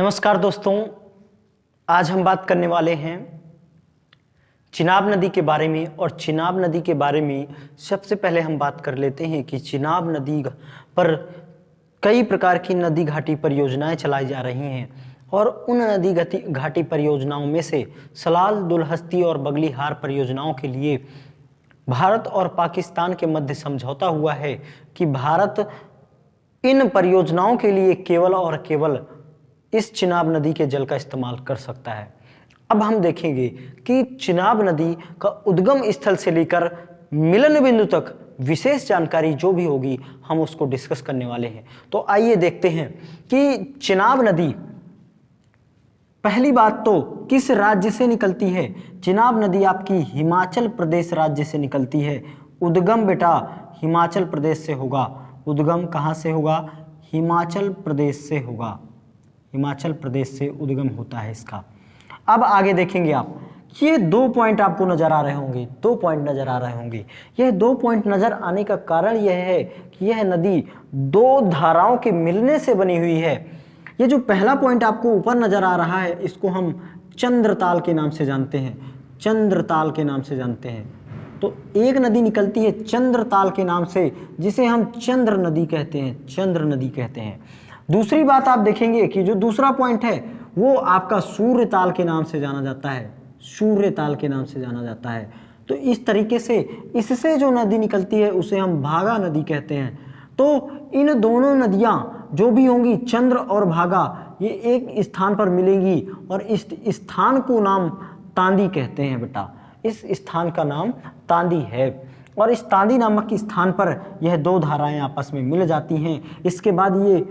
नमस्कार दोस्तों, आज हम बात करने वाले हैं चिनाब नदी के बारे में। और चिनाब नदी के बारे में सबसे पहले हम बात कर लेते हैं कि चिनाब नदी पर कई प्रकार की नदी घाटी परियोजनाएं चलाई जा रही हैं और उन नदी घाटी परियोजनाओं में से सलाल, दुलहस्ती और बगलीहार परियोजनाओं के लिए भारत और पाकिस्तान के मध्य समझौता हुआ है कि भारत इन परियोजनाओं के लिए केवल और केवल इस चिनाब नदी के जल का इस्तेमाल कर सकता है। अब हम देखेंगे कि चिनाब नदी का उद्गम स्थल से लेकर मिलन बिंदु तक विशेष जानकारी जो भी होगी हम उसको डिस्कस करने वाले हैं। तो आइए देखते हैं कि चिनाब नदी, पहली बात तो किस राज्य से निकलती है। चिनाब नदी आपकी हिमाचल प्रदेश राज्य से निकलती है। उद्गम बेटा हिमाचल प्रदेश से होगा। उद्गम कहाँ से होगा? हिमाचल प्रदेश से होगा। हिमाचल प्रदेश से उद्गम होता है इसका। अब आगे देखेंगे आप, ये 2 पॉइंट आपको नजर आ रहे होंगे, 2 पॉइंट नजर आ रहे होंगे। यह 2 पॉइंट नजर आने का कारण यह है कि यह नदी 2 धाराओं के मिलने से बनी हुई है। ये जो पहला पॉइंट आपको ऊपर नजर आ रहा है, इसको हम चंद्रताल के नाम से जानते हैं। चंद्रताल के नाम से जानते हैं। तो एक नदी निकलती है चंद्रताल के नाम से, जिसे हम चंद्र नदी कहते हैं, चंद्र नदी कहते हैं। दूसरी बात आप देखेंगे कि जो दूसरा पॉइंट है वो आपका सूर्यताल के नाम से जाना जाता है। सूर्यताल के नाम से जाना जाता है। तो इस तरीके से इससे जो नदी निकलती है उसे हम भागा नदी कहते हैं। तो इन दोनों नदियां जो भी होंगी, चंद्र और भागा, ये एक स्थान पर मिलेंगी और इस स्थान को नाम तांदी कहते हैं बेटा। इस स्थान का नाम तांदी है और इस तांदी नामक स्थान पर यह 2 धाराएं आपस में मिल जाती हैं। इसके बाद ये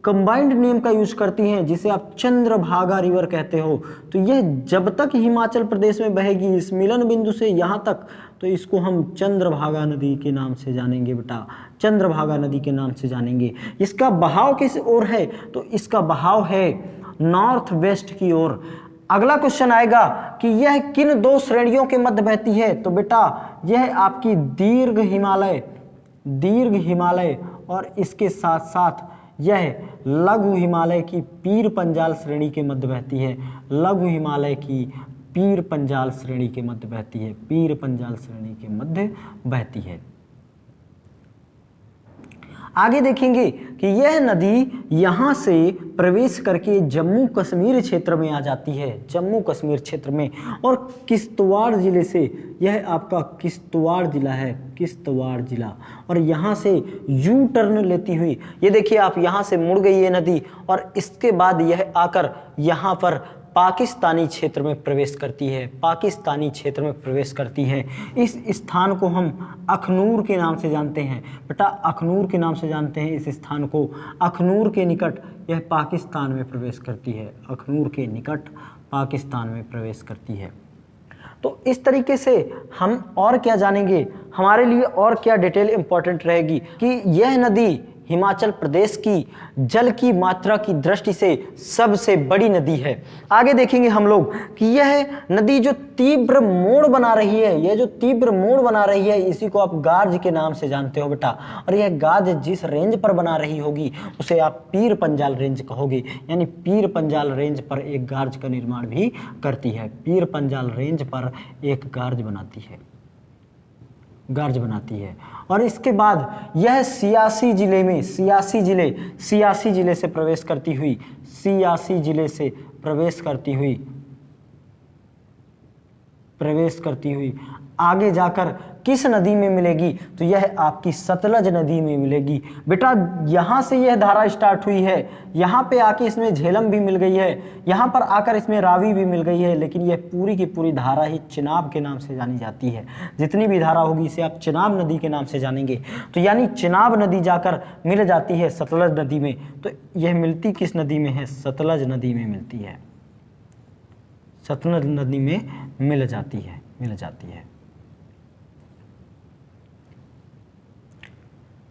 कंबाइंड नेम का यूज करती हैं, जिसे आप चंद्रभागा रिवर कहते हो। तो यह जब तक हिमाचल प्रदेश में बहेगी इस मिलन बिंदु से यहाँ तक, तो इसको हम चंद्रभागा नदी के नाम से जानेंगे बेटा। चंद्रभागा नदी के नाम से जानेंगे। इसका बहाव किस ओर है? तो इसका बहाव है नॉर्थ वेस्ट की ओर। अगला क्वेश्चन आएगा कि यह किन 2 श्रेणियों के मध्य बहती है? तो बेटा यह आपकी दीर्घ हिमालय और इसके साथ साथ यह लघु हिमालय की पीर पंजाल श्रेणी के मध्य बहती है। लघु हिमालय की पीर पंजाल श्रेणी के मध्य बहती है। पीर पंजाल श्रेणी के मध्य बहती है। आगे देखेंगे कि यह नदी यहां से प्रवेश करके जम्मू कश्मीर क्षेत्र में आ जाती है। जम्मू कश्मीर क्षेत्र में, और किश्तवाड़ जिले से, यह आपका किश्तवाड़ जिला है, किश्तवाड़ जिला, और यहाँ से यू टर्न लेती हुई, ये देखिए आप, यहाँ से मुड़ गई है नदी और इसके बाद यह आकर यहाँ पर पाकिस्तानी क्षेत्र में प्रवेश करती है। पाकिस्तानी क्षेत्र में प्रवेश करती है। इस स्थान को हम अखनूर के नाम से जानते हैं बेटा। अखनूर के नाम से जानते हैं इस स्थान को। अखनूर के निकट यह पाकिस्तान में प्रवेश करती है। अखनूर के निकट पाकिस्तान में प्रवेश करती है। तो इस तरीके से हम और क्या जानेंगे, हमारे लिए और क्या डिटेल इंपॉर्टेंट रहेगी कि यह नदी हिमाचल प्रदेश की जल की मात्रा की दृष्टि से सबसे बड़ी नदी है। आगे देखेंगे हम लोग कि यह नदी जो तीव्र मोड़ बना रही है, यह जो तीव्र मोड़ बना रही है, इसी को आप गार्ज के नाम से जानते हो बेटा। और यह गार्ज जिस रेंज पर बना रही होगी उसे आप पीर पंजाल रेंज कहोगे। यानी पीर पंजाल रेंज पर एक गार्ज का निर्माण भी करती है। पीर पंजाल रेंज पर एक गार्ज बनाती है, गार्ज बनाती है। और इसके बाद यह सियासी जिले से प्रवेश करती हुई, सियासी जिले से प्रवेश करती हुई आगे जाकर किस नदी में मिलेगी? तो यह आपकी सतलज नदी में मिलेगी बेटा। यहाँ से यह धारा स्टार्ट हुई है, यहाँ पे आके इसमें झेलम भी मिल गई है, यहाँ पर आकर इसमें रावी भी मिल गई है, लेकिन यह पूरी की पूरी धारा ही चिनाब के नाम से जानी जाती है। जितनी भी धारा होगी इसे आप चिनाब नदी के नाम से जानेंगे। तो यानी चिनाब नदी जाकर मिल जाती है सतलज नदी में। तो यह मिलती किस नदी में है? सतलज नदी में मिलती है। सतलज नदी में मिल जाती है।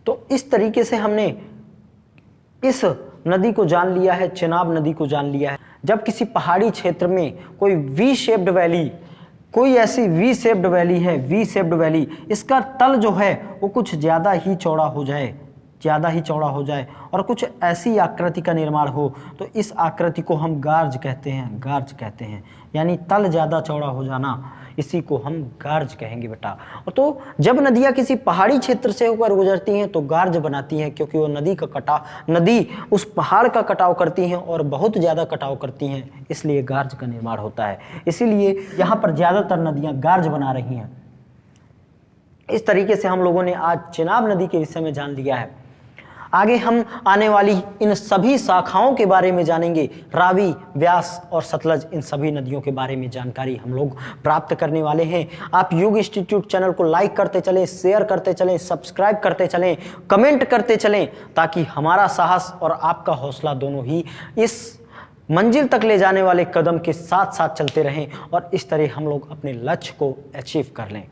तो इस तरीके से हमने इस नदी को जान लिया है, चिनाब नदी को जान लिया है। जब किसी पहाड़ी क्षेत्र में कोई वी शेप्ड वैली, कोई ऐसी वी शेप्ड वैली है, वी शेप्ड वैली, इसका तल जो है वो कुछ ज़्यादा ही चौड़ा हो जाए, ज़्यादा ही चौड़ा हो जाए और कुछ ऐसी आकृति का निर्माण हो तो इस आकृति को हम गार्ज कहते हैं, गार्ज कहते हैं। यानी तल ज़्यादा चौड़ा हो जाना, इसी को हम गार्ज कहेंगे बेटा। तो जब नदियाँ किसी पहाड़ी क्षेत्र से होकर गुजरती हैं तो गार्ज बनाती हैं, क्योंकि वो नदी उस पहाड़ का कटाव करती हैं और बहुत ज़्यादा कटाव करती हैं, इसलिए गार्ज का निर्माण होता है। इसीलिए यहाँ पर ज़्यादातर नदियाँ गार्ज बना रही हैं। इस तरीके से हम लोगों ने आज चेनाब नदी के विषय में जान लिया है। आगे हम आने वाली इन सभी शाखाओं के बारे में जानेंगे। रावी, व्यास और सतलज, इन सभी नदियों के बारे में जानकारी हम लोग प्राप्त करने वाले हैं। आप युग इंस्टीट्यूट चैनल को लाइक करते चलें, शेयर करते चलें, सब्सक्राइब करते चलें, कमेंट करते चलें, ताकि हमारा साहस और आपका हौसला दोनों ही इस मंजिल तक ले जाने वाले कदम के साथ साथ चलते रहें और इस तरह हम लोग अपने लक्ष्य को अचीव कर लें।